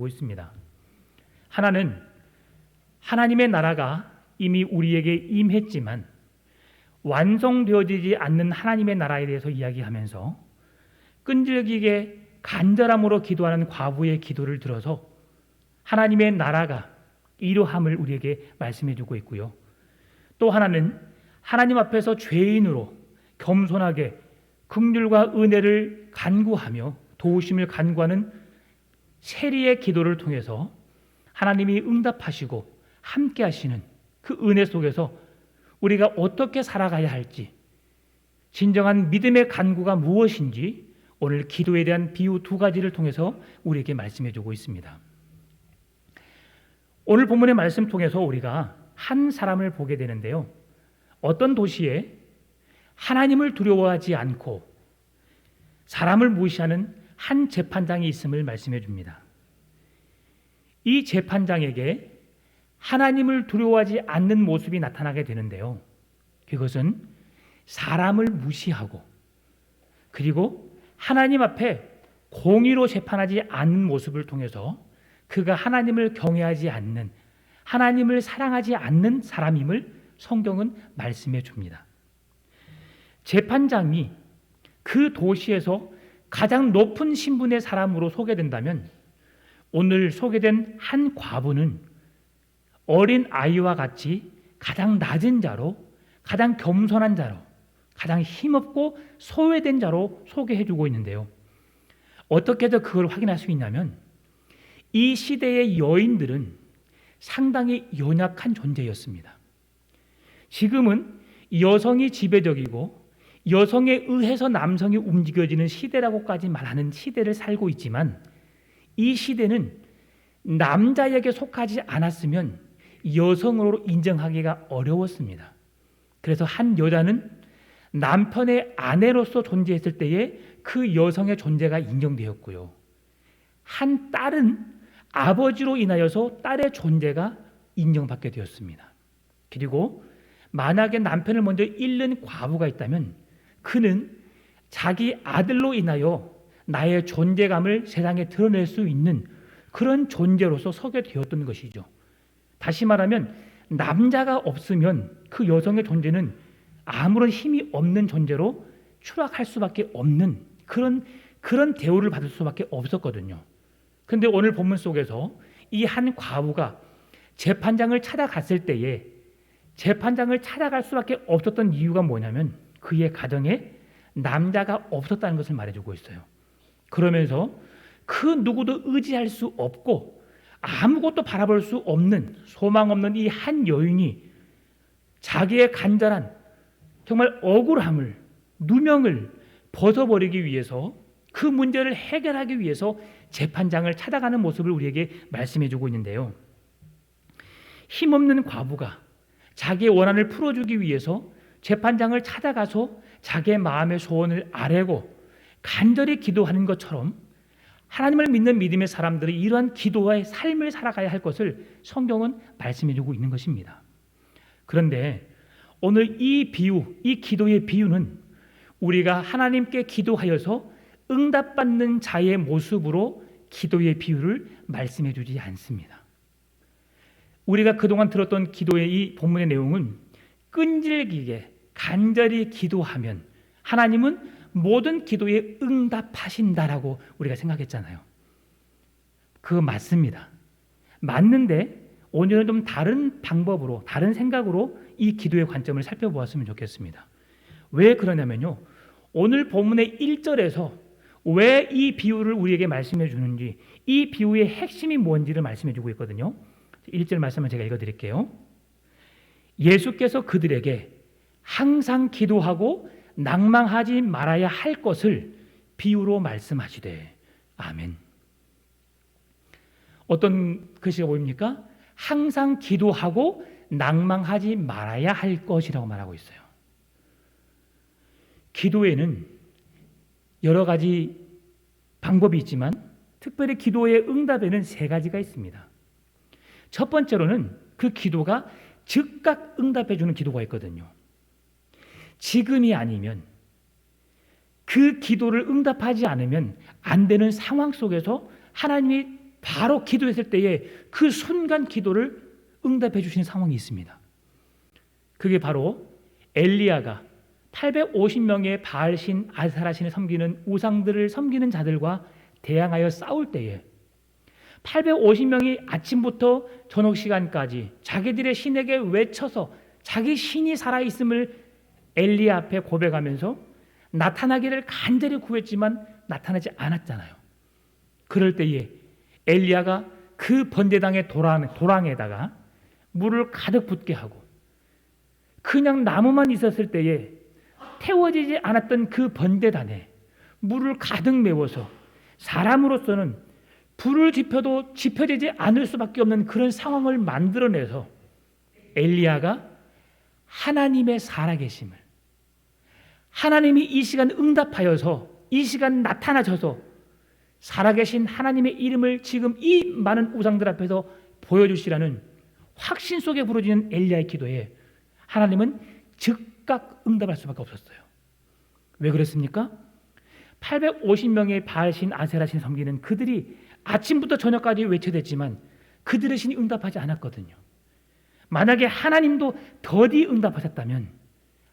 주고 있습니다. 하나는 하나님의 나라가 이미 우리에게 임했지만 완성되어지지 않는 하나님의 나라에 대해서 이야기하면서 끈질기게 간절함으로 기도하는 과부의 기도를 들어서 하나님의 나라가 이루함을 우리에게 말씀해 주고 있고요. 또 하나는 하나님 앞에서 죄인으로 겸손하게 긍휼과 은혜를 간구하며 도우심을 간구하는 세리의 기도를 통해서 하나님이 응답하시고 함께 하시는 그 은혜 속에서 우리가 어떻게 살아가야 할지, 진정한 믿음의 간구가 무엇인지 오늘 기도에 대한 비유 두 가지를 통해서 우리에게 말씀해 주고 있습니다. 오늘 본문의 말씀 통해서 우리가 한 사람을 보게 되는데요. 어떤 도시에 하나님을 두려워하지 않고 사람을 무시하는 한 재판장이 있음을 말씀해 줍니다. 이 재판장에게 하나님을 두려워하지 않는 모습이 나타나게 되는데요. 그것은 사람을 무시하고 그리고 하나님 앞에 공의로 재판하지 않는 모습을 통해서 그가 하나님을 경외하지 않는, 하나님을 사랑하지 않는 사람임을 성경은 말씀해 줍니다. 재판장이 그 도시에서 가장 높은 신분의 사람으로 소개된다면 오늘 소개된 한 과부는 어린 아이와 같이 가장 낮은 자로, 가장 겸손한 자로, 가장 힘없고 소외된 자로 소개해주고 있는데요. 어떻게 해서 그걸 확인할 수 있냐면 이 시대의 여인들은 상당히 연약한 존재였습니다. 지금은 여성이 지배적이고 여성에 의해서 남성이 움직여지는 시대라고까지 말하는 시대를 살고 있지만 이 시대는 남자에게 속하지 않았으면 여성으로 인정하기가 어려웠습니다. 그래서 한 여자는 남편의 아내로서 존재했을 때에 그 여성의 존재가 인정되었고요. 한 딸은 아버지로 인하여서 딸의 존재가 인정받게 되었습니다. 그리고 만약에 남편을 먼저 잃는 과부가 있다면 그는 자기 아들로 인하여 나의 존재감을 세상에 드러낼 수 있는 그런 존재로서 서게 되었던 것이죠. 다시 말하면 남자가 없으면 그 여성의 존재는 아무런 힘이 없는 존재로 추락할 수밖에 없는 그런 대우를 받을 수밖에 없었거든요. 그런데 오늘 본문 속에서 이 한 과부가 재판장을 찾아갔을 때에 재판장을 찾아갈 수밖에 없었던 이유가 뭐냐면 그의 가정에 남자가 없었다는 것을 말해주고 있어요. 그러면서 그 누구도 의지할 수 없고 아무것도 바라볼 수 없는 소망 없는 이 한 여인이 자기의 간절한 정말 억울함을 누명을 벗어버리기 위해서 그 문제를 해결하기 위해서 재판장을 찾아가는 모습을 우리에게 말씀해주고 있는데요. 힘없는 과부가 자기의 원한을 풀어주기 위해서 재판장을 찾아가서 자기의 마음의 소원을 아뢰고 간절히 기도하는 것처럼 하나님을 믿는 믿음의 사람들이 이러한 기도와의 삶을 살아가야 할 것을 성경은 말씀해주고 있는 것입니다. 그런데 오늘 이 비유, 이 기도의 비유는 우리가 하나님께 기도하여서 응답받는 자의 모습으로 기도의 비유를 말씀해 주지 않습니다. 우리가 그동안 들었던 기도의 이 본문의 내용은 끈질기게 간절히 기도하면 하나님은 모든 기도에 응답하신다라고 우리가 생각했잖아요. 그거 맞습니다. 맞는데 오늘은 좀 다른 방법으로, 다른 생각으로 이 기도의 관점을 살펴보았으면 좋겠습니다. 왜 그러냐면요. 오늘 본문의 1절에서 왜 이 비유를 우리에게 말씀해 주는지, 이 비유의 핵심이 뭔지를 말씀해 주고 있거든요. 1절 말씀을 제가 읽어드릴게요. 예수께서 그들에게 항상 기도하고 낭망하지 말아야 할 것을 비유로 말씀하시되. 아멘. 어떤 글씨가 보입니까? 항상 기도하고 낭망하지 말아야 할 것이라고 말하고 있어요. 기도에는 여러 가지 방법이 있지만 특별히 기도의 응답에는 세 가지가 있습니다. 첫 번째로는 그 기도가 즉각 응답해 주는 기도가 있거든요. 지금이 아니면 그 기도를 응답하지 않으면 안 되는 상황 속에서 하나님이 바로 기도했을 때에 그 순간 기도를 응답해 주시는 상황이 있습니다. 그게 바로 엘리야가 850명의 바알신 아세라신을 섬기는 우상들을 섬기는 자들과 대항하여 싸울 때에 850명이 아침부터 저녁 시간까지 자기들의 신에게 외쳐서 자기 신이 살아있음을 엘리야 앞에 고백하면서 나타나기를 간절히 구했지만 나타나지 않았잖아요. 그럴 때에 엘리야가 그 번제당의 도랑에다가 물을 가득 붓게 하고 그냥 나무만 있었을 때에 태워지지 않았던 그 번제단에 물을 가득 메워서 사람으로서는 불을 지펴도 지펴지지 않을 수밖에 없는 그런 상황을 만들어내서 엘리야가 하나님의 살아계심을, 하나님이 이 시간 응답하여서 이 시간 나타나셔서 살아계신 하나님의 이름을 지금 이 많은 우상들 앞에서 보여주시라는 확신 속에 부르짖는 엘리야의 기도에 하나님은 즉각 응답할 수밖에 없었어요. 왜 그랬습니까? 850명의 바알신 아세라신 섬기는 그들이 아침부터 저녁까지 외쳐댔지만 그들의 신이 응답하지 않았거든요. 만약에 하나님도 더디 응답하셨다면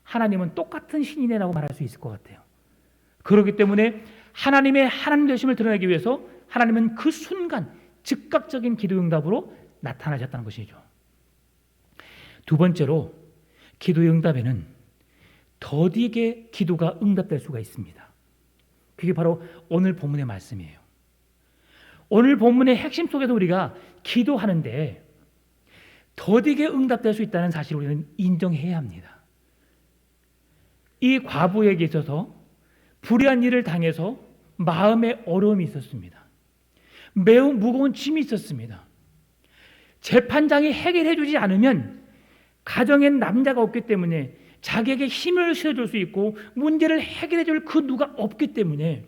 하나님은 똑같은 신이네라고 말할 수 있을 것 같아요. 그렇기 때문에 하나님의 하나님 되심을 드러내기 위해서 하나님은 그 순간 즉각적인 기도 응답으로 나타나셨다는 것이죠. 두 번째로 기도의 응답에는 더디게 기도가 응답될 수가 있습니다. 그게 바로 오늘 본문의 말씀이에요. 오늘 본문의 핵심 속에서 우리가 기도하는데 더디게 응답될 수 있다는 사실을 우리는 인정해야 합니다. 이 과부에게 있어서 불의한 일을 당해서 마음에 어려움이 있었습니다. 매우 무거운 짐이 있었습니다. 재판장이 해결해 주지 않으면 가정엔 남자가 없기 때문에 자기에게 힘을 실어줄 수 있고 문제를 해결해 줄 그 누가 없기 때문에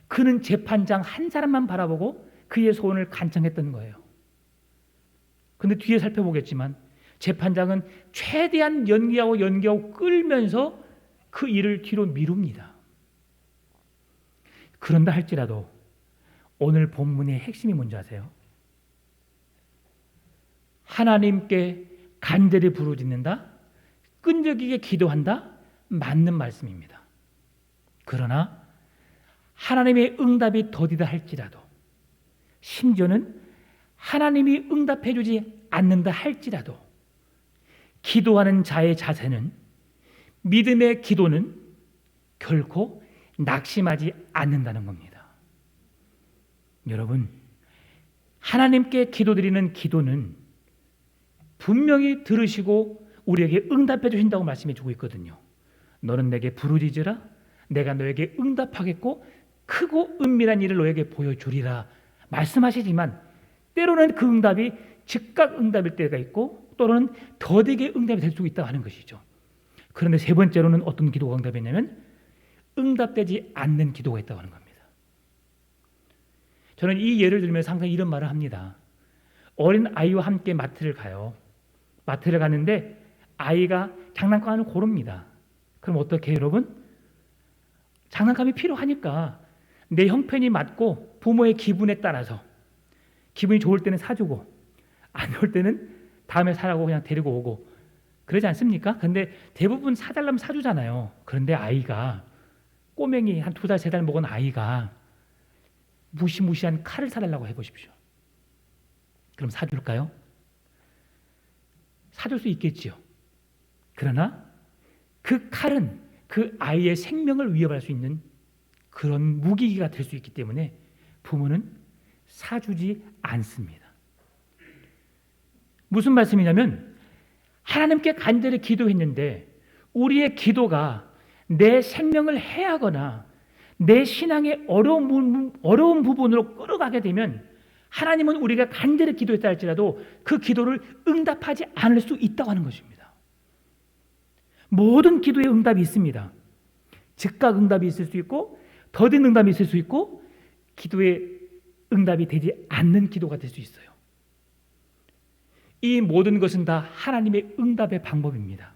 그는 재판장 한 사람만 바라보고 그의 소원을 간청했던 거예요. 그런데 뒤에 살펴보겠지만 재판장은 최대한 연기하고 끌면서 그 일을 뒤로 미룹니다. 그런다 할지라도 오늘 본문의 핵심이 뭔지 아세요? 하나님께 간절히 부르짖는다, 끈적이게 기도한다, 맞는 말씀입니다. 그러나 하나님의 응답이 더디다 할지라도, 심지어는 하나님이 응답해 주지 않는다 할지라도 기도하는 자의 자세는, 믿음의 기도는 결코 낙심하지 않는다는 겁니다. 여러분, 하나님께 기도드리는 기도는 분명히 들으시고 우리에게 응답해 주신다고 말씀해 주고 있거든요. 너는 내게 부르짖으라, 내가 너에게 응답하겠고 크고 은밀한 일을 너에게 보여주리라 말씀하시지만 때로는 그 응답이 즉각 응답일 때가 있고 또는 더디게 응답이 될 수 있다고 하는 것이죠. 그런데 세 번째로는 어떤 기도가 응답했냐면 응답되지 않는 기도가 있다고 하는 겁니다. 저는 이 예를 들면서 항상 이런 말을 합니다. 어린 아이와 함께 마트를 가요. 마트를 가는데 아이가 장난감을 고릅니다. 그럼 어떻게 해요, 여러분? 장난감이 필요하니까 내 형편이 맞고 부모의 기분에 따라서 기분이 좋을 때는 사주고 안 좋을 때는 다음에 사라고 그냥 데리고 오고 그러지 않습니까? 근데 대부분 사달라면 사주잖아요. 그런데 아이가 꼬맹이 한 2달, 3달 먹은 아이가 무시무시한 칼을 사달라고 해보십시오. 그럼 사줄까요? 사줄 수 있겠지요. 그러나 그 칼은 그 아이의 생명을 위협할 수 있는 그런 무기가 될 수 있기 때문에 부모는 사주지 않습니다. 무슨 말씀이냐면 하나님께 간절히 기도했는데 우리의 기도가 내 생명을 해하거나 내 신앙의 어려운 부분으로 끌어가게 되면 하나님은 우리가 간절히 기도했다 할지라도 그 기도를 응답하지 않을 수 있다고 하는 것입니다. 모든 기도에 응답이 있습니다. 즉각 응답이 있을 수 있고 더딘 응답이 있을 수 있고 기도에 응답이 되지 않는 기도가 될 수 있어요. 이 모든 것은 다 하나님의 응답의 방법입니다.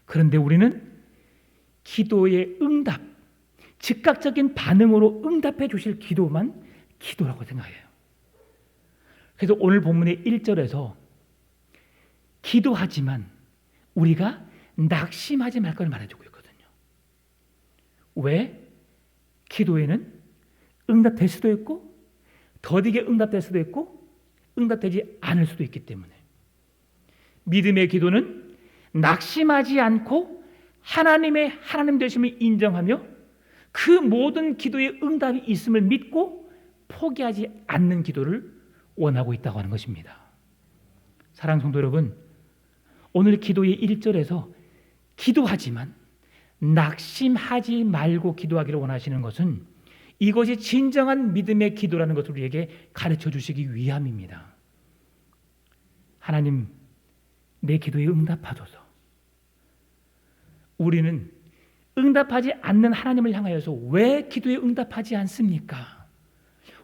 그런데 우리는 기도의 응답, 즉각적인 반응으로 응답해 주실 기도만 기도라고 생각해요. 그래서 오늘 본문의 1절에서 기도하지만 우리가 낙심하지 말 걸 말해주고 있거든요. 왜? 기도에는 응답될 수도 있고 더디게 응답될 수도 있고 응답되지 않을 수도 있기 때문에 믿음의 기도는 낙심하지 않고 하나님의 하나님 되심을 인정하며 그 모든 기도에 응답이 있음을 믿고 포기하지 않는 기도를 원하고 있다고 하는 것입니다. 사랑하는 성도 여러분, 오늘 기도의 1절에서 기도하지만 낙심하지 말고 기도하기를 원하시는 것은 이것이 진정한 믿음의 기도라는 것을 우리에게 가르쳐 주시기 위함입니다. 하나님, 내 기도에 응답하소서. 우리는 응답하지 않는 하나님을 향하여서 왜 기도에 응답하지 않습니까?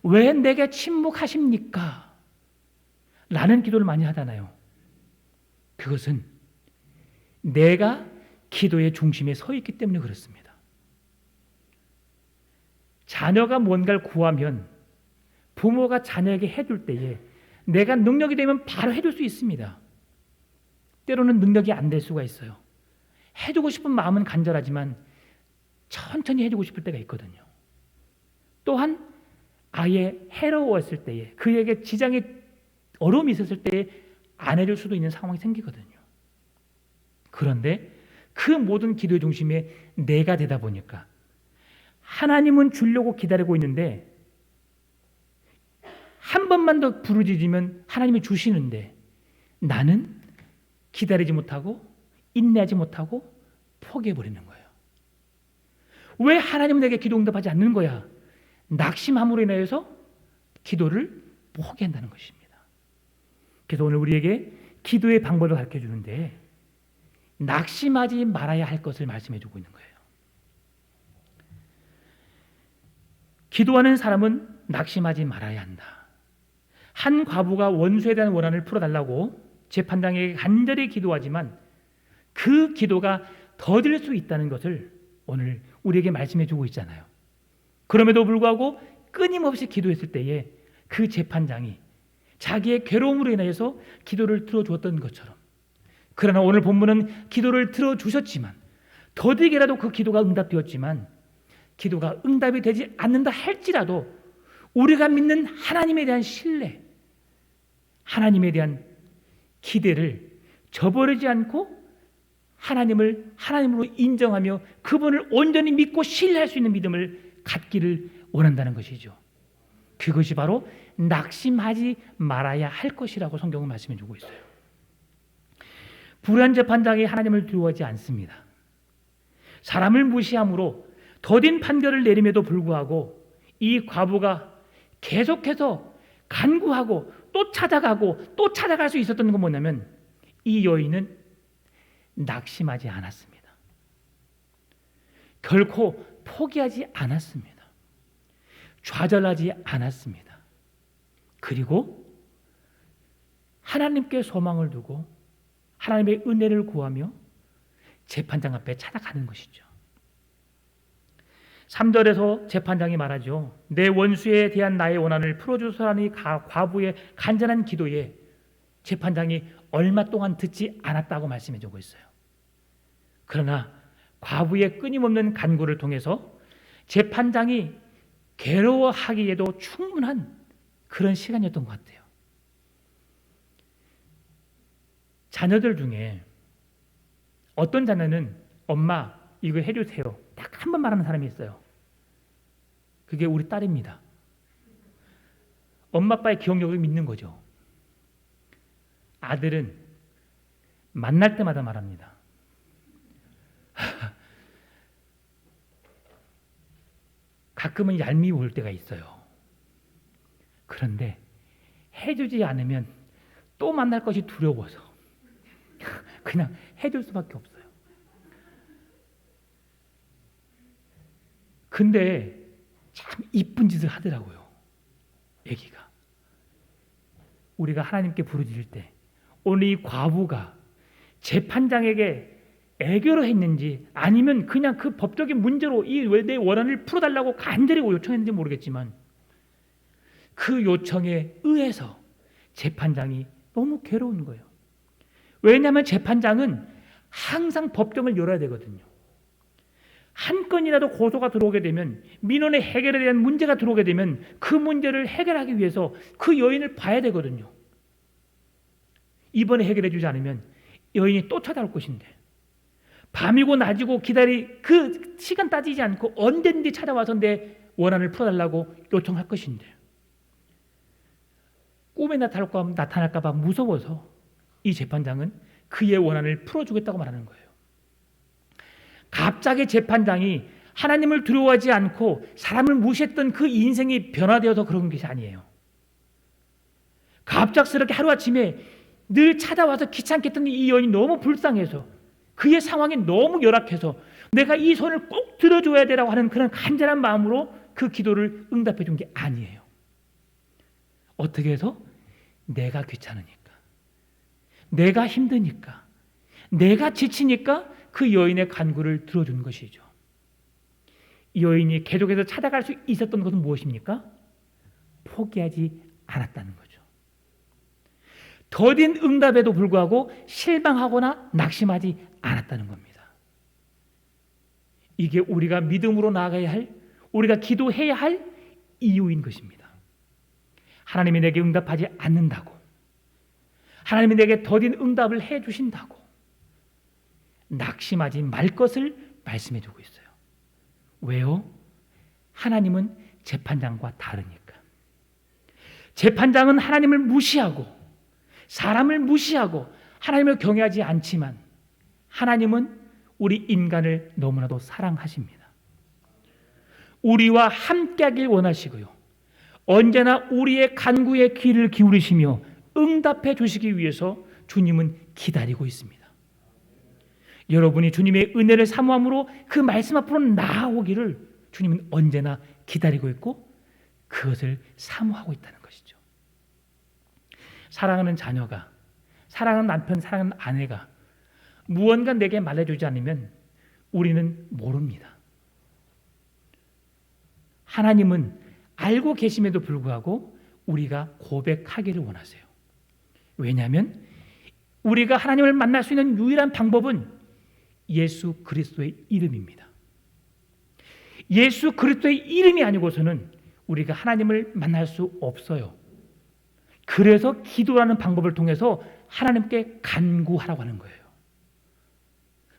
왜 내게 침묵하십니까? 라는 기도를 많이 하잖아요. 그것은 내가 기도의 중심에 서 있기 때문에 그렇습니다. 자녀가 뭔가를 구하면 부모가 자녀에게 해줄 때에 내가 능력이 되면 바로 해줄 수 있습니다. 때로는 능력이 안 될 수가 있어요. 해주고 싶은 마음은 간절하지만 천천히 해주고 싶을 때가 있거든요. 또한 아예 해로웠을 때에 그에게 지장이 어려움이 있었을 때에 안 해줄 수도 있는 상황이 생기거든요. 그런데 그 모든 기도의 중심에 내가 되다 보니까 하나님은 주려고 기다리고 있는데 한 번만 더 부르짖으면 하나님이 주시는데 나는 기다리지 못하고 인내하지 못하고 포기해버리는 거예요. 왜 하나님은 내게 기도 응답하지 않는 거야? 낙심함으로 인하여서 기도를 포기한다는 것입니다. 그래서 오늘 우리에게 기도의 방법을 가르쳐 주는데 낙심하지 말아야 할 것을 말씀해 주고 있는 거예요. 기도하는 사람은 낙심하지 말아야 한다. 한 과부가 원수에 대한 원한을 풀어달라고 재판장에게 간절히 기도하지만 그 기도가 더딜 수 있다는 것을 오늘 우리에게 말씀해 주고 있잖아요. 그럼에도 불구하고 끊임없이 기도했을 때에 그 재판장이 자기의 괴로움으로 인하여서 기도를 들어주었던 것처럼, 그러나 오늘 본문은 기도를 들어주셨지만 더디게라도 그 기도가 응답되었지만 기도가 응답이 되지 않는다 할지라도 우리가 믿는 하나님에 대한 신뢰, 하나님에 대한 기대를 저버리지 않고 하나님을 하나님으로 인정하며 그분을 온전히 믿고 신뢰할 수 있는 믿음을 갖기를 원한다는 것이죠. 그것이 바로 낙심하지 말아야 할 것이라고 성경은 말씀해 주고 있어요. 불의한 재판장이 하나님을 두려워하지 않습니다. 사람을 무시함으로 더딘 판결을 내림에도 불구하고 이 과부가 계속해서 간구하고 또 찾아가고 또 찾아갈 수 있었던 건 뭐냐면 이 여인은 낙심하지 않았습니다. 결코 포기하지 않았습니다. 좌절하지 않았습니다. 그리고 하나님께 소망을 두고 하나님의 은혜를 구하며 재판장 앞에 찾아가는 것이죠. 3절에서 재판장이 말하죠. 내 원수에 대한 나의 원한을 풀어주소서라는 과부의 간절한 기도에 재판장이 얼마 동안 듣지 않았다고 말씀해 주고 있어요. 그러나 과부의 끊임없는 간구를 통해서 재판장이 괴로워하기에도 충분한 그런 시간이었던 것 같아요. 자녀들 중에 어떤 자녀는 엄마 이거 해주세요 딱 한 번 말하는 사람이 있어요. 그게 우리 딸입니다. 엄마 아빠의 기억력을 믿는 거죠. 아들은 만날 때마다 말합니다. 가끔은 얄미워 올 때가 있어요. 그런데 해주지 않으면 또 만날 것이 두려워서 그냥 해줄 수밖에 없어요. 근데 참 이쁜 짓을 하더라고요. 애기가. 우리가 하나님께 부르짖을 때 오늘 이 과부가 재판장에게 애교로 했는지 아니면 그냥 그 법적인 문제로 이 내 원한을 풀어달라고 간절히 요청했는지 모르겠지만 그 요청에 의해서 재판장이 너무 괴로운 거예요. 왜냐하면 재판장은 항상 법정을 열어야 되거든요. 한 건이라도 고소가 들어오게 되면, 민원의 해결에 대한 문제가 들어오게 되면 그 문제를 해결하기 위해서 그 여인을 봐야 되거든요. 이번에 해결해 주지 않으면 여인이 또 찾아올 것인데, 밤이고 낮이고 그 시간 따지지 않고 언제든지 찾아와서 내 원한을 풀어달라고 요청할 것인데, 꿈에 나타날까 봐 무서워서 이 재판장은 그의 원한을 풀어주겠다고 말하는 거예요. 갑자기 재판장이 하나님을 두려워하지 않고 사람을 무시했던 그 인생이 변화되어서 그런 것이 아니에요. 갑작스럽게 하루아침에 늘 찾아와서 귀찮게 했던 이 여인이 너무 불쌍해서, 그의 상황이 너무 열악해서 내가 이 손을 꼭 들어줘야 되라고 하는 그런 간절한 마음으로 그 기도를 응답해 준 게 아니에요. 어떻게 해서? 내가 귀찮으니까, 내가 힘드니까, 내가 지치니까 그 여인의 간구를 들어준 것이죠. 이 여인이 계속해서 찾아갈 수 있었던 것은 무엇입니까? 포기하지 않았다는 거죠. 더딘 응답에도 불구하고 실망하거나 낙심하지 않았다는 겁니다. 이게 우리가 믿음으로 나아가야 할, 우리가 기도해야 할 이유인 것입니다. 하나님이 내게 응답하지 않는다고, 하나님이 내게 더딘 응답을 해 주신다고 낙심하지 말 것을 말씀해 주고 있어요. 왜요? 하나님은 재판장과 다르니까. 재판장은 하나님을 무시하고 사람을 무시하고 하나님을 경외하지 않지만, 하나님은 우리 인간을 너무나도 사랑하십니다. 우리와 함께하길 원하시고요, 언제나 우리의 간구에 귀를 기울이시며 응답해 주시기 위해서 주님은 기다리고 있습니다. 여러분이 주님의 은혜를 사모함으로 그 말씀 앞으로 나아오기를 주님은 언제나 기다리고 있고 그것을 사모하고 있다는 것이죠. 사랑하는 자녀가, 사랑하는 남편, 사랑하는 아내가 무언가 내게 말해주지 않으면 우리는 모릅니다. 하나님은 알고 계심에도 불구하고 우리가 고백하기를 원하세요. 왜냐하면 우리가 하나님을 만날 수 있는 유일한 방법은 예수 그리스도의 이름입니다. 예수 그리스도의 이름이 아니고서는 우리가 하나님을 만날 수 없어요. 그래서 기도라는 방법을 통해서 하나님께 간구하라고 하는 거예요.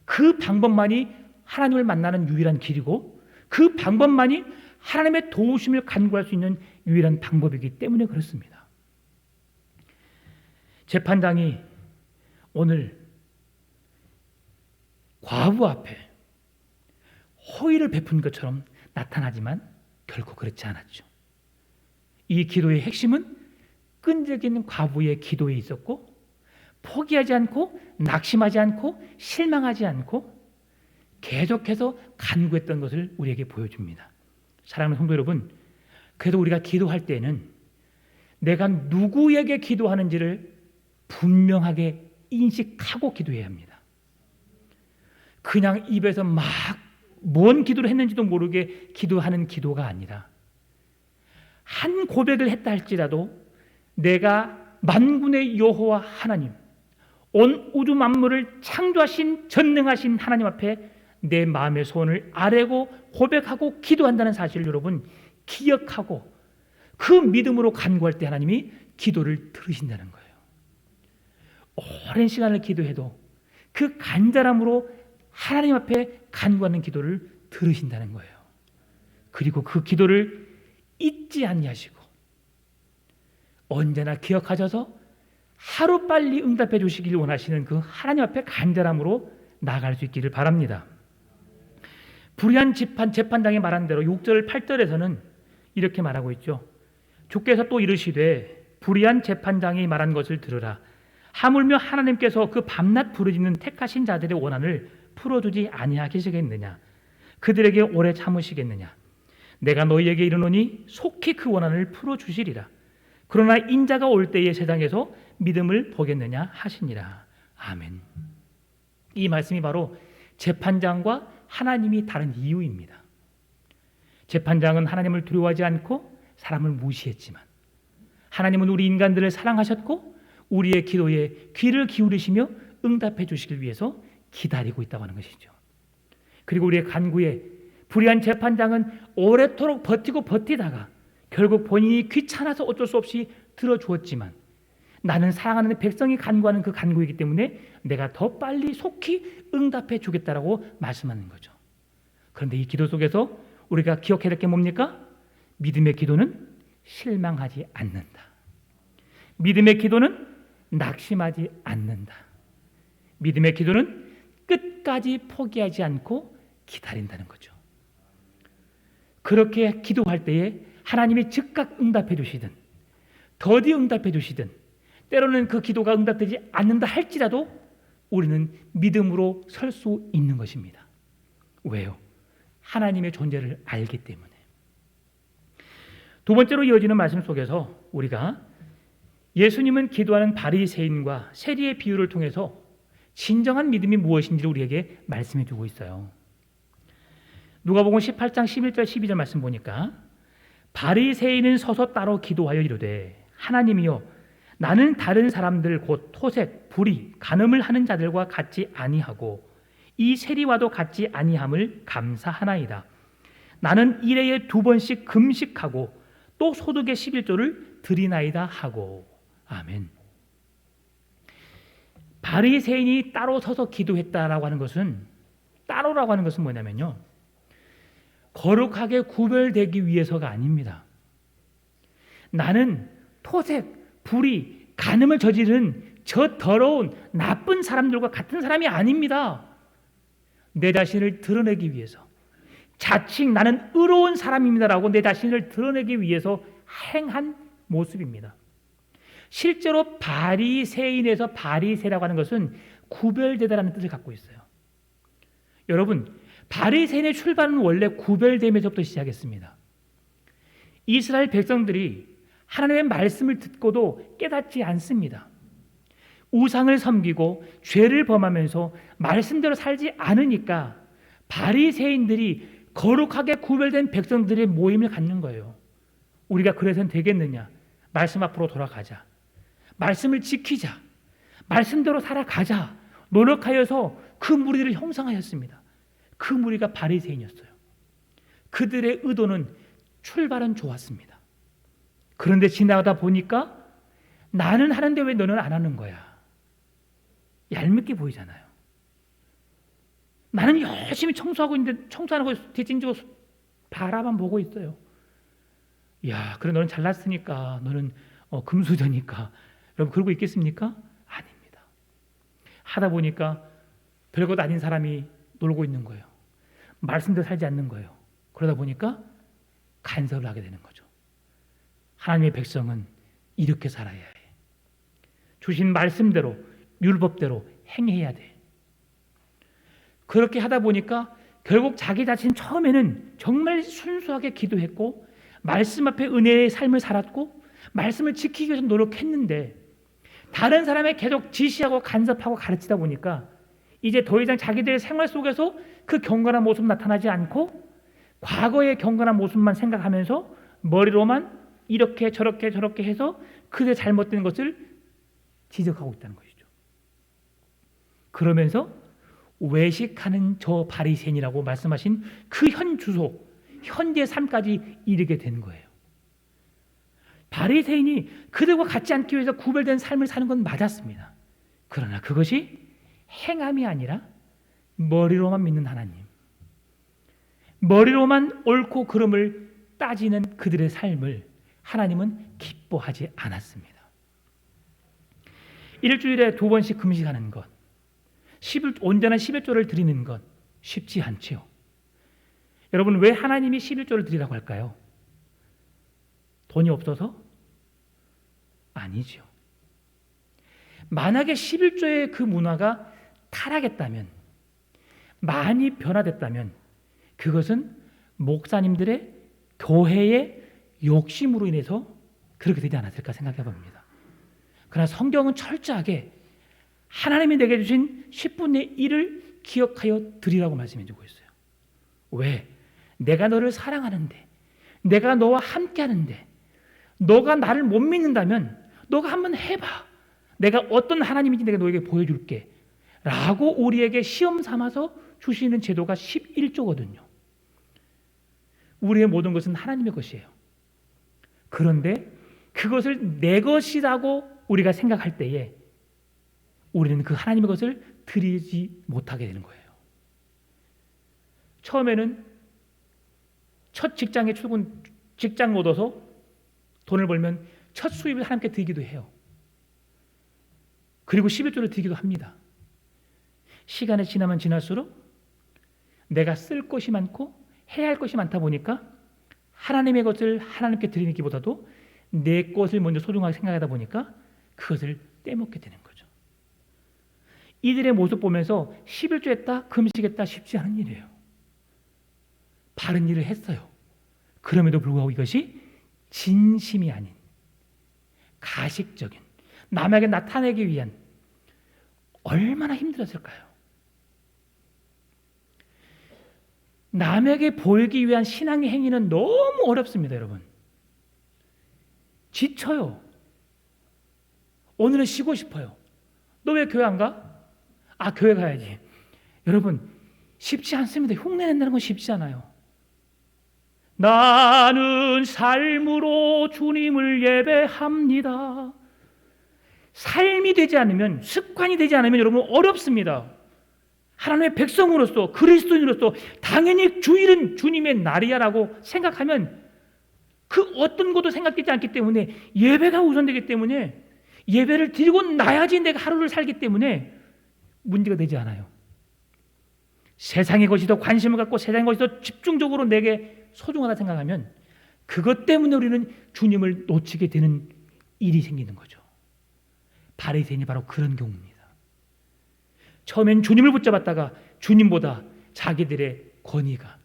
그 방법만이 하나님을 만나는 유일한 길이고, 그 방법만이 하나님의 도우심을 간구할 수 있는 유일한 방법이기 때문에 그렇습니다. 재판장이 오늘 과부 앞에 호의를 베푼 것처럼 나타나지만 결코 그렇지 않았죠. 이 기도의 핵심은 끈질긴 과부의 기도에 있었고, 포기하지 않고 낙심하지 않고 실망하지 않고 계속해서 간구했던 것을 우리에게 보여줍니다. 사랑하는 성도 여러분, 그래도 우리가 기도할 때는 내가 누구에게 기도하는지를 분명하게 인식하고 기도해야 합니다. 그냥 입에서 막 뭔 기도를 했는지도 모르게 기도하는 기도가 아니라, 한 고백을 했다 할지라도 내가 만군의 여호와 하나님, 온 우주 만물을 창조하신 전능하신 하나님 앞에 내 마음의 소원을 아뢰고 고백하고 기도한다는 사실을 여러분 기억하고 그 믿음으로 간구할 때 하나님이 기도를 들으신다는 거예요. 오랜 시간을 기도해도 그 간절함으로 하나님 앞에 간구하는 기도를 들으신다는 거예요. 그리고 그 기도를 잊지 아니하시고 언제나 기억하셔서 하루빨리 응답해 주시길 원하시는 그 하나님 앞에 간절함으로 나아갈 수 있기를 바랍니다. 불의한 재판장이 말한 대로 6절 8절에서는 이렇게 말하고 있죠. 주께서 또 이르시되 불의한 재판장이 말한 것을 들으라. 하물며 하나님께서 그 밤낮 부르짖는 택하신 자들의 원한을 풀어주지 아니하시겠느냐. 그들에게 오래 참으시겠느냐. 내가 너희에게 이르노니 속히 그 원한을 풀어주시리라. 그러나 인자가 올 때에 세상에서 믿음을 보겠느냐 하시니라. 아멘. 이 말씀이 바로 재판장과 하나님이 다른 이유입니다. 재판장은 하나님을 두려워하지 않고 사람을 무시했지만, 하나님은 우리 인간들을 사랑하셨고 우리의 기도에 귀를 기울이시며 응답해 주시길 위해서 기다리고 있다고 하는 것이죠. 그리고 우리의 간구에 불의한 재판장은 오래도록 버티고 버티다가 결국 본인이 귀찮아서 어쩔 수 없이 들어주었지만 나는 사랑하는 백성이 간구하는 그 간구이기 때문에 내가 더 빨리 속히 응답해 주겠다라고 말씀하는 거죠. 그런데 이 기도 속에서 우리가 기억해야 될 게 뭡니까? 믿음의 기도는 실망하지 않는다. 믿음의 기도는 낙심하지 않는다. 믿음의 기도는 끝까지 포기하지 않고 기다린다는 거죠. 그렇게 기도할 때에 하나님이 즉각 응답해 주시든 더디 응답해 주시든 때로는 그 기도가 응답되지 않는다 할지라도 우리는 믿음으로 설 수 있는 것입니다. 왜요? 하나님의 존재를 알기 때문에. 두 번째로 이어지는 말씀 속에서 우리가 예수님은 기도하는 바리새인과 세리의 비유를 통해서 진정한 믿음이 무엇인지를 우리에게 말씀해 주고 있어요. 누가복음 18장 11절 12절 말씀 보니까 바리새인은 서서 따로 기도하여 이르되 하나님이여 나는 다른 사람들 곧 토색, 불의, 간음을 하는 자들과 같지 아니하고 이 세리와도 같지 아니함을 감사하나이다. 나는 일해에 2번씩 금식하고 또 소득의 11조를 드리나이다 하고. 아멘. 바리새인이 따로 서서 기도했다라고 하는 것은 따로라고 하는 것은 뭐냐면요. 거룩하게 구별되기 위해서가 아닙니다. 나는 토색, 불의, 간음을 저지른 저 더러운 나쁜 사람들과 같은 사람이 아닙니다. 내 자신을 드러내기 위해서 자칭 나는 의로운 사람입니다라고 내 자신을 드러내기 위해서 행한 모습입니다. 실제로 바리새인에서 바리새라고 하는 것은 구별되다라는 뜻을 갖고 있어요. 여러분, 바리새인의 출발은 원래 구별됨에서부터 시작했습니다. 이스라엘 백성들이 하나님의 말씀을 듣고도 깨닫지 않습니다. 우상을 섬기고 죄를 범하면서 말씀대로 살지 않으니까 바리새인들이 거룩하게 구별된 백성들의 모임을 갖는 거예요. 우리가 그래서는 되겠느냐? 말씀 앞으로 돌아가자. 말씀을 지키자. 말씀대로 살아가자. 노력하여서 그 무리들을 형성하였습니다. 그 무리가 바리새인이었어요. 그들의 의도는 출발은 좋았습니다. 그런데 지나가다 보니까 나는 하는데 왜 너는 안 하는 거야? 얄밉게 보이잖아요. 나는 열심히 청소하고 있는데 청소하는 거 뒷짐지고 바라만 보고 있어요. 야, 그래 너는 잘났으니까, 너는 금수저니까. 여러분 그러고 있겠습니까? 아닙니다. 하다 보니까 별것 아닌 사람이 놀고 있는 거예요. 말씀대로 살지 않는 거예요. 그러다 보니까 간섭을 하게 되는 거죠. 하나님의 백성은 이렇게 살아야 해. 주신 말씀대로 율법대로 행해야 돼. 그렇게 하다 보니까 결국 자기 자신 처음에는 정말 순수하게 기도했고 말씀 앞에 은혜의 삶을 살았고 말씀을 지키기 위해서 노력했는데 다른 사람에 계속 지시하고 간섭하고 가르치다 보니까 이제 더 이상 자기들의 생활 속에서 그 경건한 모습 나타나지 않고 과거의 경건한 모습만 생각하면서 머리로만 이렇게 저렇게 해서 그들의 잘못된 것을 지적하고 있다는 것이죠. 그러면서 외식하는 저 바리새인이라고 말씀하신 그 현 주소, 현재 삶까지 이르게 된 거예요. 바리새인이 그들과 같지 않기 위해서 구별된 삶을 사는 건 맞았습니다. 그러나 그것이 행함이 아니라 머리로만 믿는 하나님, 머리로만 옳고 그름을 따지는 그들의 삶을 하나님은 기뻐하지 않았습니다. 일주일에 2번씩 금식하는 것, 온전한 11조를 드리는 것 쉽지 않지요. 여러분 왜 하나님이 11조를 드리라고 할까요? 돈이 없어서? 아니죠. 만약에 11조의 그 문화가 타락했다면, 많이 변화됐다면 그것은 목사님들의 교회의 욕심으로 인해서 그렇게 되지 않았을까 생각해 봅니다. 그러나 성경은 철저하게 하나님이 내게 주신 10분의 1을 기억하여 드리라고 말씀해 주고 있어요. 왜? 내가 너를 사랑하는데, 내가 너와 함께 하는데, 너가 나를 못 믿는다면 너가 한번 해봐. 내가 어떤 하나님인지 내가 너에게 보여줄게. 라고 우리에게 시험 삼아서 주시는 제도가 11조거든요. 우리의 모든 것은 하나님의 것이에요. 그런데 그것을 내 것이라고 우리가 생각할 때에 우리는 그 하나님의 것을 드리지 못하게 되는 거예요. 처음에는 첫 직장에 직장 얻어서 돈을 벌면 첫 수입을 하나님께 드리기도 해요. 그리고 11조를 드리기도 합니다. 시간이 지나면 지날수록 내가 쓸 것이 많고 해야 할 것이 많다 보니까 하나님의 것을 하나님께 드리는 기보다도 내 것을 먼저 소중하게 생각하다 보니까 그것을 떼먹게 되는 거죠. 이들의 모습 보면서 11조 했다, 금식했다 쉽지 않은 일이에요. 바른 일을 했어요. 그럼에도 불구하고 이것이 진심이 아닌 가식적인 남에게 나타내기 위한 얼마나 힘들었을까요? 남에게 보이기 위한 신앙의 행위는 너무 어렵습니다, 여러분. 지쳐요. 오늘은 쉬고 싶어요. 너 왜 교회 안 가? 아, 교회 가야지. 여러분, 쉽지 않습니다. 흉내 낸다는 건 쉽지 않아요. 나는 삶으로 주님을 예배합니다. 삶이 되지 않으면, 습관이 되지 않으면 여러분 어렵습니다. 하나님의 백성으로서, 그리스도인으로서 당연히 주일은 주님의 날이야라고 생각하면 그 어떤 것도 생각되지 않기 때문에 예배가 우선되기 때문에 예배를 드리고 나야지 내가 하루를 살기 때문에 문제가 되지 않아요. 세상의 것이 더 관심을 갖고 세상의 것이 더 집중적으로 내게 소중하다 생각하면 그것 때문에 우리는 주님을 놓치게 되는 일이 생기는 거죠. 바리새인이 바로 그런 경우입니다. 처음엔 주님을 붙잡았다가 주님보다 자기들의 권위가,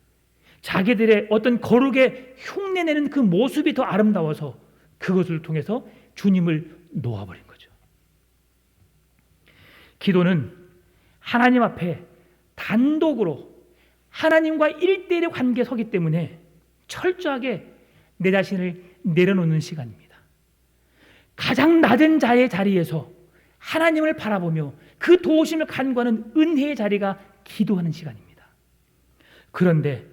자기들의 어떤 거룩에 흉내내는 그 모습이 더 아름다워서 그것을 통해서 주님을 놓아버린 거죠. 기도는 하나님 앞에 단독으로 하나님과 1대1의 관계에 서기 때문에 철저하게 내 자신을 내려놓는 시간입니다. 가장 낮은 자의 자리에서 하나님을 바라보며 그 도우심을 간구하는 은혜의 자리가 기도하는 시간입니다. 그런데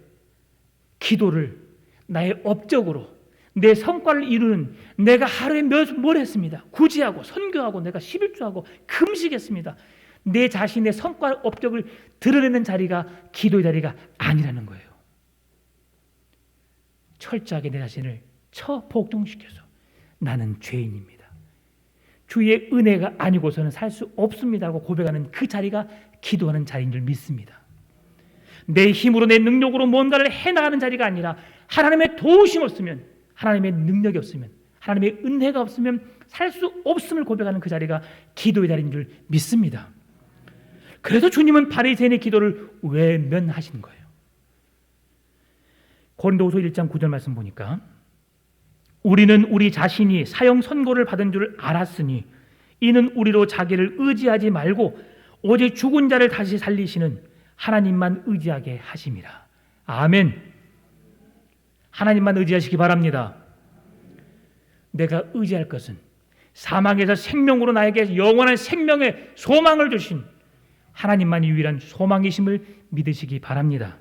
기도를 나의 업적으로 내 성과를 이루는, 내가 하루에 뭘 했습니다. 구제하고 선교하고 내가 11조하고 금식했습니다. 내 자신의 성과 업적을 드러내는 자리가 기도의 자리가 아니라는 거예요. 철저하게 내 자신을 복종시켜서 나는 죄인입니다. 주의 은혜가 아니고서는 살 수 없습니다라고 고백하는 그 자리가 기도하는 자리인 줄 믿습니다. 내 힘으로 내 능력으로 뭔가를 해나가는 자리가 아니라 하나님의 도우심 없으면, 하나님의 능력이 없으면, 하나님의 은혜가 없으면 살 수 없음을 고백하는 그 자리가 기도의 자리인 줄 믿습니다. 그래서 주님은 바리새인의 기도를 외면하시는 거예요. 고린도후서 1장 9절 말씀 보니까 우리는 우리 자신이 사형 선고를 받은 줄 알았으니 이는 우리로 자기를 의지하지 말고 오직 죽은 자를 다시 살리시는 하나님만 의지하게 하심이라. 아멘. 하나님만 의지하시기 바랍니다. 내가 의지할 것은 사망에서 생명으로 나에게 영원한 생명의 소망을 주신 하나님만이 유일한 소망이심을 믿으시기 바랍니다.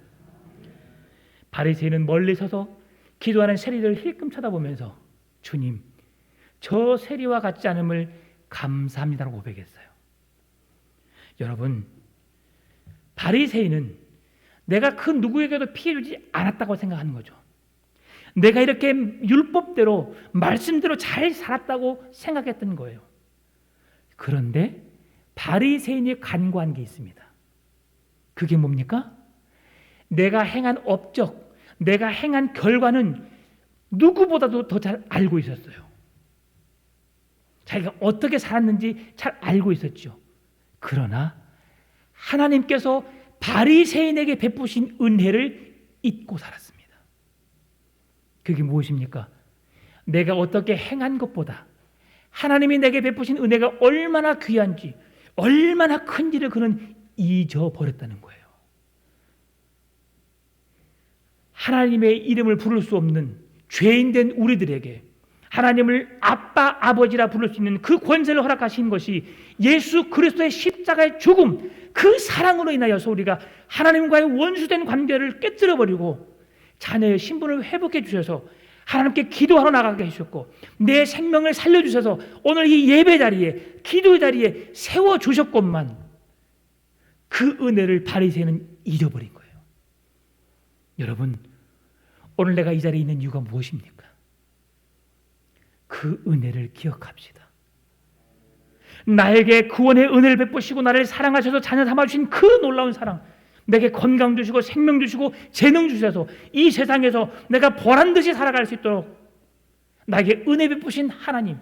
바리새인은 멀리 서서 기도하는 세리를 힐끔 쳐다보면서 주님, 저 세리와 같지 않음을 감사합니다라고 고백했어요. 여러분, 바리새인은 내가 그 누구에게도 피해 주지 않았다고 생각하는 거죠. 내가 이렇게 율법대로 말씀대로 잘 살았다고 생각했던 거예요. 그런데 바리새인이 간구한 게 있습니다. 그게 뭡니까? 내가 행한 업적, 내가 행한 결과는 누구보다도 더 잘 알고 있었어요. 자기가 어떻게 살았는지 잘 알고 있었죠. 그러나 하나님께서 바리새인에게 베푸신 은혜를 잊고 살았습니다. 그게 무엇입니까? 내가 어떻게 행한 것보다 하나님이 내게 베푸신 은혜가 얼마나 귀한지, 얼마나 큰지를 그는 잊어버렸다는 거예요. 하나님의 이름을 부를 수 없는 죄인된 우리들에게 하나님을 아빠, 아버지라 부를 수 있는 그 권세를 허락하신 것이 예수 그리스도의 십자가의 죽음, 그 사랑으로 인하여서 우리가 하나님과의 원수된 관계를 깨뜨려버리고 자녀의 신분을 회복해 주셔서 하나님께 기도하러 나가게 해주셨고 내 생명을 살려주셔서 오늘 이 예배 자리에, 기도의 자리에 세워주셨건만 그 은혜를 바리새인은 잊어버린 거예요. 여러분, 오늘 내가 이 자리에 있는 이유가 무엇입니까? 그 은혜를 기억합시다. 나에게 구원의 은혜를 베푸시고 나를 사랑하셔서 자녀 삼아주신 그 놀라운 사랑, 내게 건강 주시고 생명 주시고 재능 주셔서 이 세상에서 내가 보란듯이 살아갈 수 있도록 나에게 은혜 베푸신 하나님,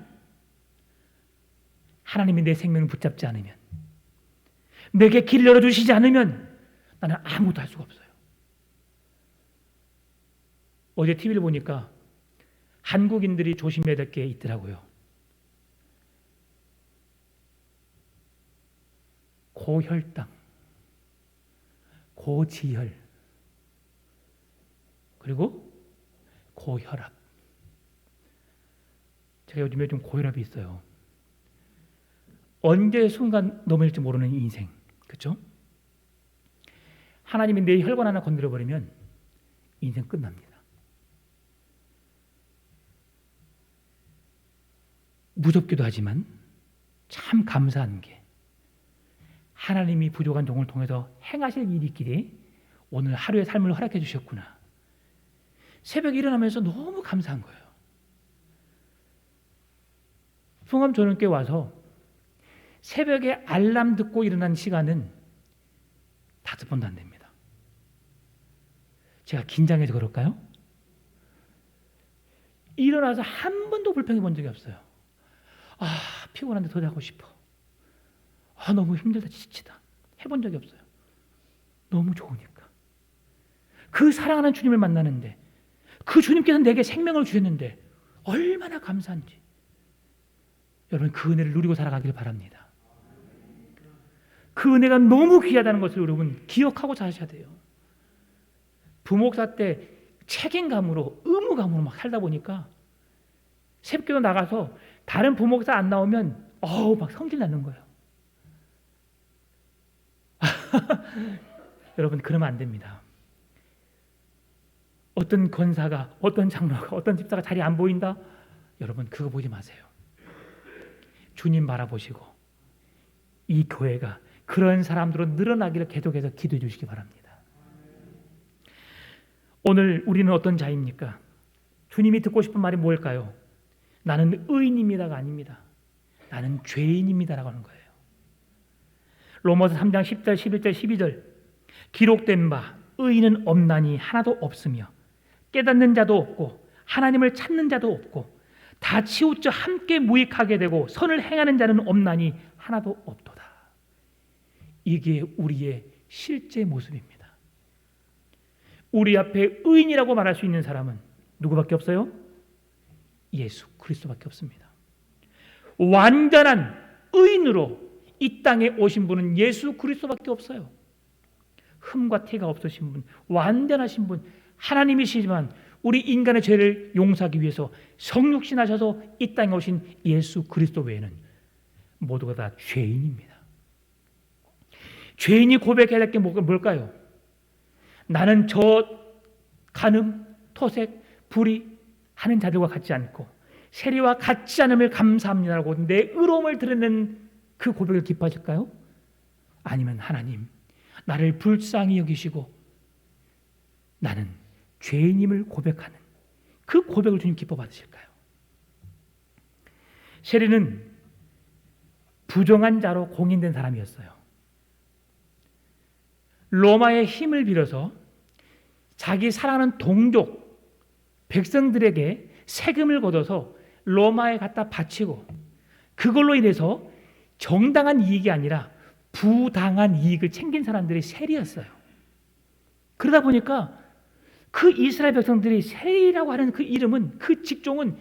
하나님이 내 생명을 붙잡지 않으면, 내게 길을 열어주시지 않으면 나는 아무것도 할 수가 없어요. 어제 TV를 보니까 한국인들이 조심해야 될 게 있더라고요. 고혈당, 고지혈, 그리고 고혈압. 제가 요즘에 좀 고혈압이 있어요. 언제 순간 넘어질지 모르는 인생, 그렇죠? 하나님이 내 혈관 하나 건드려버리면 인생 끝납니다. 무섭기도 하지만 참 감사한 게 하나님이 부족한 종을 통해서 행하실 일이 있기에 오늘 하루의 삶을 허락해 주셨구나. 새벽에 일어나면서 너무 감사한 거예요. 성암조는께 와서 새벽에 알람 듣고 일어난 시간은 5번도 안 됩니다. 제가 긴장해서 그럴까요? 일어나서 한 번도 불평해 본 적이 없어요. 피곤한데 더 자고 싶어. 너무 힘들다, 지치다. 해본 적이 없어요. 너무 좋으니까. 그 사랑하는 주님을 만나는데, 그 주님께서 내게 생명을 주셨는데 얼마나 감사한지. 여러분, 그 은혜를 누리고 살아가길 바랍니다. 그 은혜가 너무 귀하다는 것을 여러분 기억하고 사셔야 돼요. 부목사 때 책임감으로, 의무감으로 막 살다 보니까 새벽기도 나가서 다른 부목사 안 나오면 막 성질 나는 거예요. 여러분, 그러면 안 됩니다. 어떤 권사가, 어떤 장로가, 어떤 집사가 자리에 안 보인다? 여러분, 그거 보지 마세요. 주님 바라보시고 이 교회가 그런 사람들로 늘어나기를 계속해서 기도해 주시기 바랍니다. 오늘 우리는 어떤 자입니까? 주님이 듣고 싶은 말이 뭘까요? 나는 의인입니다가 아닙니다. 나는 죄인입니다라고 하는 거예요. 로마서 3장 10절, 11절, 12절 기록된 바 의인은 없나니 하나도 없으며 깨닫는 자도 없고 하나님을 찾는 자도 없고 다 치우쳐 함께 무익하게 되고 선을 행하는 자는 없나니 하나도 없도다. 이게 우리의 실제 모습입니다. 우리 앞에 의인이라고 말할 수 있는 사람은 누구밖에 없어요? 예수 그리스도밖에 없습니다. 완전한 의인으로 이 땅에 오신 분은 예수 그리스도밖에 없어요. 흠과 티가 없으신 분, 완전하신 분, 하나님이시지만 우리 인간의 죄를 용서하기 위해서 성육신하셔서 이 땅에 오신 예수 그리스도 외에는 모두가 다 죄인입니다. 죄인이 고백해야 될 게 뭘까요? 나는 저 간음, 토색, 불의 하는 자들과 같지 않고 세리와 같지 않음을 감사합니다라고 내 의로움을 드러내는 그 고백을 기뻐하실까요? 아니면 하나님, 나를 불쌍히 여기시고 나는 죄인임을 고백하는 그 고백을 주님 기뻐 받으실까요? 세리는 부정한 자로 공인된 사람이었어요. 로마의 힘을 빌어서 자기 사랑하는 동족 백성들에게 세금을 걷어서 로마에 갖다 바치고 그걸로 인해서 정당한 이익이 아니라 부당한 이익을 챙긴 사람들이 세리였어요. 그러다 보니까 그 이스라엘 백성들이 세리라고 하는 그 이름은, 그 직종은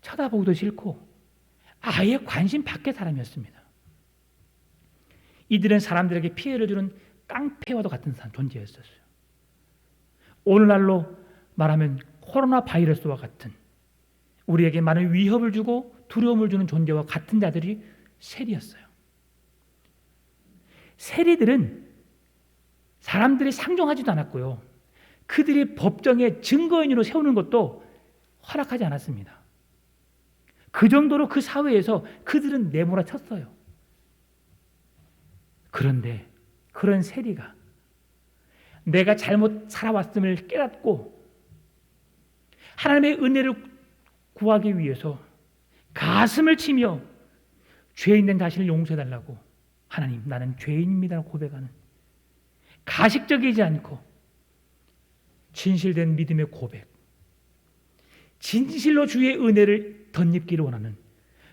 쳐다보기도 싫고 아예 관심 밖의 사람이었습니다. 이들은 사람들에게 피해를 주는 깡패와도 같은 존재였었어요. 오늘날로 말하면 코로나 바이러스와 같은 우리에게 많은 위협을 주고 두려움을 주는 존재와 같은 자들이 세리였어요. 세리들은 사람들이 상종하지도 않았고요. 그들이 법정에 증거인으로 세우는 것도 허락하지 않았습니다. 그 정도로 그 사회에서 그들은 내몰아쳤어요. 그런데 그런 세리가 내가 잘못 살아왔음을 깨닫고 하나님의 은혜를 구하기 위해서 가슴을 치며 죄 있는 자신을 용서해달라고, 하나님 나는 죄인입니다 고백하는 가식적이지 않고 진실된 믿음의 고백, 진실로 주의 은혜를 덧입기를 원하는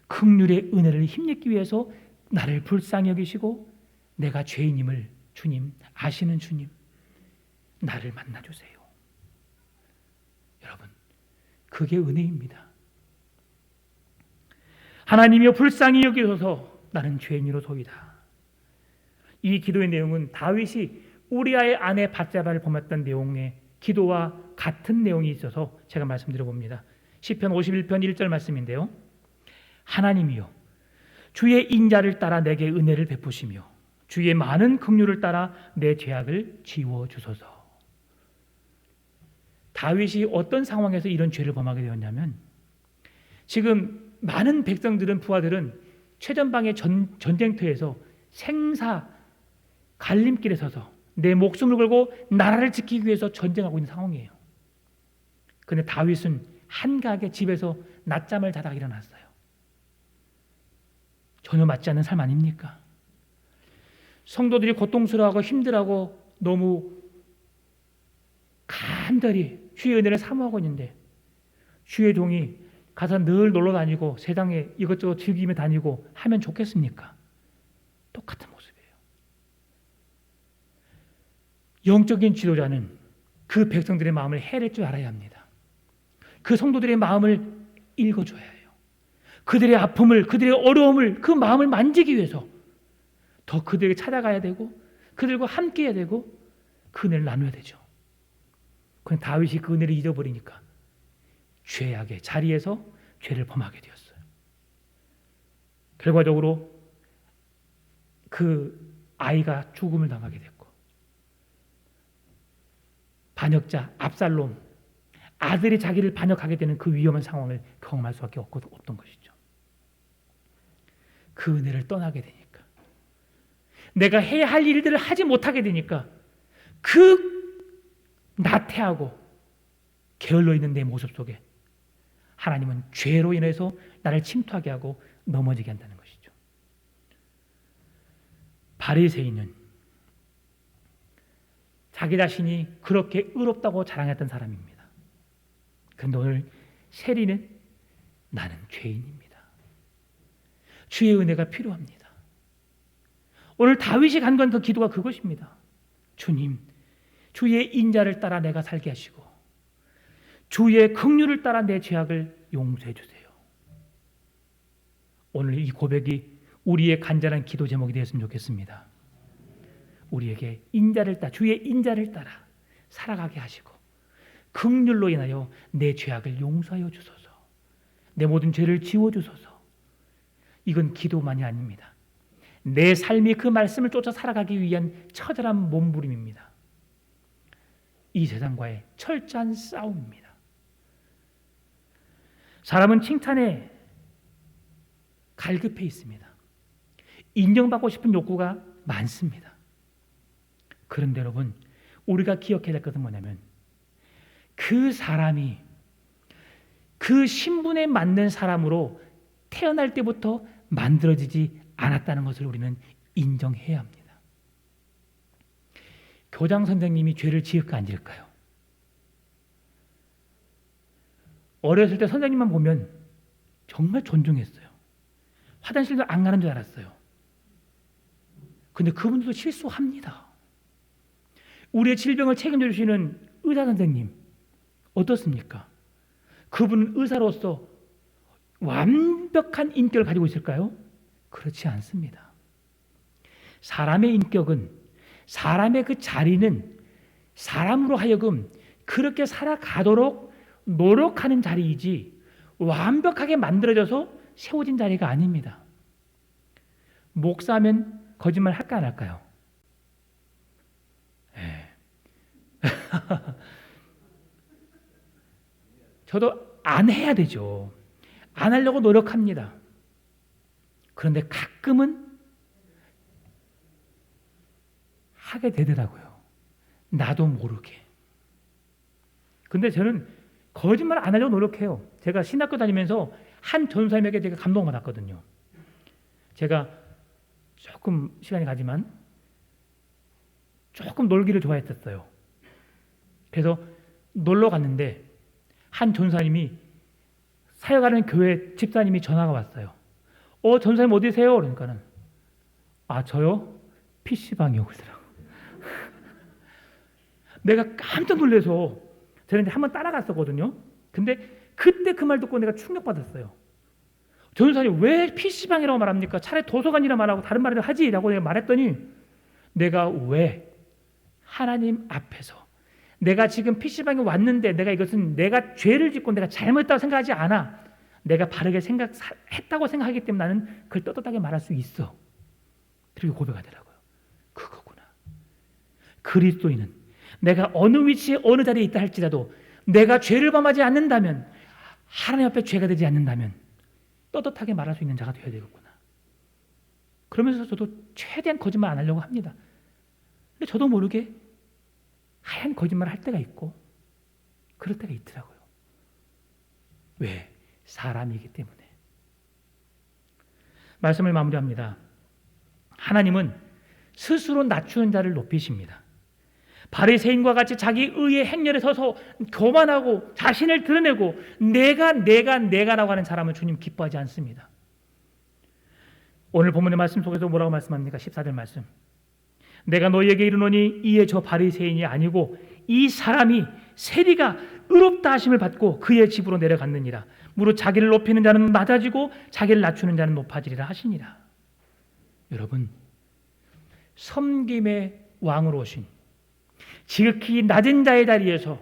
긍휼의 은혜를 힘입기 위해서 나를 불쌍히 여기시고 내가 죄인임을 주님 아시는 주님 나를 만나주세요. 여러분, 그게 은혜입니다. 하나님이여 불쌍히 여기소서 나는 죄인이로소이다. 이 기도의 내용은 다윗이 우리아의 아내 밧세바를 범했던 내용의 기도와 같은 내용이 있어서 제가 말씀드려봅니다. 시편 51편 1절 말씀인데요. 하나님이여 주의 인자를 따라 내게 은혜를 베푸시며 주의 많은 긍휼을 따라 내 죄악을 지워주소서. 다윗이 어떤 상황에서 이런 죄를 범하게 되었냐면, 지금 많은 백성들은, 부하들은 최전방의 전쟁터에서 생사 갈림길에 서서 내 목숨을 걸고 나라를 지키기 위해서 전쟁하고 있는 상황이에요. 그런데 다윗은 한가하게 집에서 낮잠을 자다가 일어났어요. 전혀 맞지 않는 삶 아닙니까? 성도들이 고통스러워하고 힘들어하고 너무 간절히 주의 은혜를 사모하고 있는데 주의 종이 가서 늘 놀러 다니고 세상에 이것저것 즐기며 다니고 하면 좋겠습니까? 똑같은 모습이에요. 영적인 지도자는 그 백성들의 마음을 헤아릴 줄 알아야 합니다. 그 성도들의 마음을 읽어줘야 해요. 그들의 아픔을, 그들의 어려움을, 그 마음을 만지기 위해서 더 그들에게 찾아가야 되고 그들과 함께 해야 되고 그 은혜를 나눠야 되죠. 그런데 다윗이 그 은혜를 잊어버리니까 죄악의 자리에서 죄를 범하게 되었어요. 결과적으로 그 아이가 죽음을 당하게 됐고 반역자 압살롬, 아들이 자기를 반역하게 되는 그 위험한 상황을 경험할 수밖에 없던 것이죠. 그 은혜를 떠나게 되니까, 내가 해야 할 일들을 하지 못하게 되니까 그 나태하고 게을러 있는 내 모습 속에 하나님은 죄로 인해서 나를 침투하게 하고 넘어지게 한다는 것이죠. 바리새인은 자기 자신이 그렇게 의롭다고 자랑했던 사람입니다. 그런데 오늘 세리는 나는 죄인입니다. 주의 은혜가 필요합니다. 오늘 다윗이 간구한 그 기도가 그것입니다. 주님, 주의 인자를 따라 내가 살게 하시고 주의 긍휼을 따라 내 죄악을 용서해 주세요. 오늘 이 고백이 우리의 간절한 기도 제목이 되었으면 좋겠습니다. 우리에게 주의 인자를 따라 살아가게 하시고 긍휼로 인하여 내 죄악을 용서하여 주소서. 내 모든 죄를 지워주소서. 이건 기도만이 아닙니다. 내 삶이 그 말씀을 쫓아 살아가기 위한 처절한 몸부림입니다. 이 세상과의 철저한 싸움입니다. 사람은 칭찬에 갈급해 있습니다. 인정받고 싶은 욕구가 많습니다. 그런데 여러분, 우리가 기억해야 될 것은 뭐냐면 그 사람이 그 신분에 맞는 사람으로 태어날 때부터 만들어지지 않았다는 것을 우리는 인정해야 합니다. 교장 선생님이 죄를 지을까 안 지을까요? 어렸을 때 선생님만 보면 정말 존중했어요. 화장실도 안 가는 줄 알았어요. 근데 그분들도 실수합니다. 우리의 질병을 책임져 주시는 의사 선생님 어떻습니까? 그분은 의사로서 완벽한 인격을 가지고 있을까요? 그렇지 않습니다. 사람의 인격은, 사람의 그 자리는 사람으로 하여금 그렇게 살아가도록 노력하는 자리이지 완벽하게 만들어져서 세워진 자리가 아닙니다. 목사면 거짓말 할까 안 할까요? 저도 안 해야 되죠. 안 하려고 노력합니다. 그런데 가끔은 하게 되더라고요. 나도 모르게. 근데 저는 거짓말 안 하려고 노력해요. 제가 신학교 다니면서 한 전사님에게 제가 감동을 받았거든요. 제가 조금 시간이 가지만 조금 놀기를 좋아했었어요. 그래서 놀러 갔는데 한 전사님이 사역하는 교회 집사님이 전화가 왔어요. 전사님 어디세요? 그러니까는 저요? PC방이요. 그러더라고요. 내가 깜짝 놀라서 저는 한번 따라갔었거든요. 근데 그때 그 말 듣고 내가 충격받았어요. 전사님 왜 PC방이라고 말합니까? 차라리 도서관이라 말하고 다른 말을 하지 라고 내가 말했더니 내가 왜 하나님 앞에서 내가 지금 PC방에 왔는데 내가 이것은 내가 죄를 짓고 내가 잘못했다고 생각하지 않아. 내가 바르게 했다고 생각하기 때문에 나는 그걸 떳떳하게 말할 수 있어. 그리고 고백하더라고요. 그거구나. 그리스도인은 내가 어느 위치에 어느 자리에 있다 할지라도 내가 죄를 범하지 않는다면 하나님 앞에 죄가 되지 않는다면 떳떳하게 말할 수 있는 자가 되어야 되겠구나. 그러면서 저도 최대한 거짓말 안 하려고 합니다. 근데 저도 모르게 하얀 거짓말을 할 때가 있고 그럴 때가 있더라고요. 왜? 사람이기 때문에. 말씀을 마무리합니다. 하나님은 스스로 낮추는 자를 높이십니다. 바리새인과 같이 자기 의의 행렬에 서서 교만하고 자신을 드러내고 내가라고 하는 사람은 주님 기뻐하지 않습니다. 오늘 본문의 말씀 속에서 뭐라고 말씀합니까? 14절 말씀. 내가 너희에게 이르노니 이에 저 바리새인이 아니고 이 사람이 세리가 의롭다 하심을 받고 그의 집으로 내려갔느니라. 무릇 자기를 높이는 자는 낮아지고 자기를 낮추는 자는 높아지리라 하시니라. 여러분, 섬김의 왕으로 오신 지극히 낮은 자의 자리에서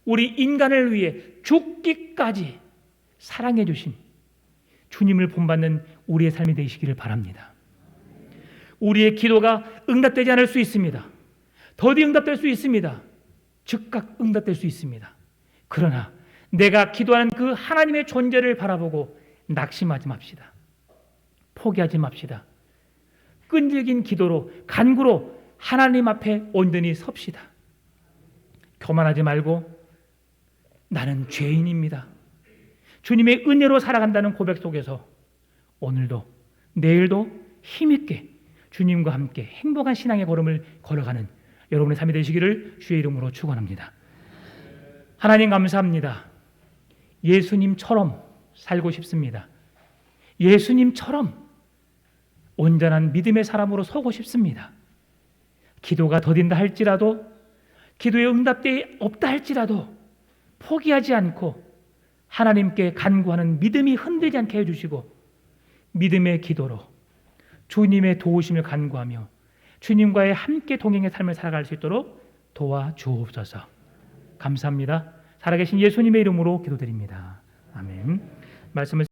우리 인간을 위해 죽기까지 사랑해 주신 주님을 본받는 우리의 삶이 되시기를 바랍니다. 우리의 기도가 응답되지 않을 수 있습니다. 더디 응답될 수 있습니다. 즉각 응답될 수 있습니다. 그러나 내가 기도하는 그 하나님의 존재를 바라보고 낙심하지 맙시다. 포기하지 맙시다. 끈질긴 기도로 간구로 하나님 앞에 온전히 섭시다. 교만하지 말고 나는 죄인입니다. 주님의 은혜로 살아간다는 고백 속에서 오늘도 내일도 힘있게 주님과 함께 행복한 신앙의 걸음을 걸어가는 여러분의 삶이 되시기를 주의 이름으로 축원합니다. 하나님 감사합니다. 예수님처럼 살고 싶습니다. 예수님처럼 온전한 믿음의 사람으로 서고 싶습니다. 기도가 더딘다 할지라도 기도의 응답이 없다 할지라도 포기하지 않고 하나님께 간구하는 믿음이 흔들지 않게 해주시고 믿음의 기도로 주님의 도우심을 간구하며 주님과의 함께 동행의 삶을 살아갈 수 있도록 도와주옵소서. 감사합니다. 살아계신 예수님의 이름으로 기도드립니다. 아멘. 말씀을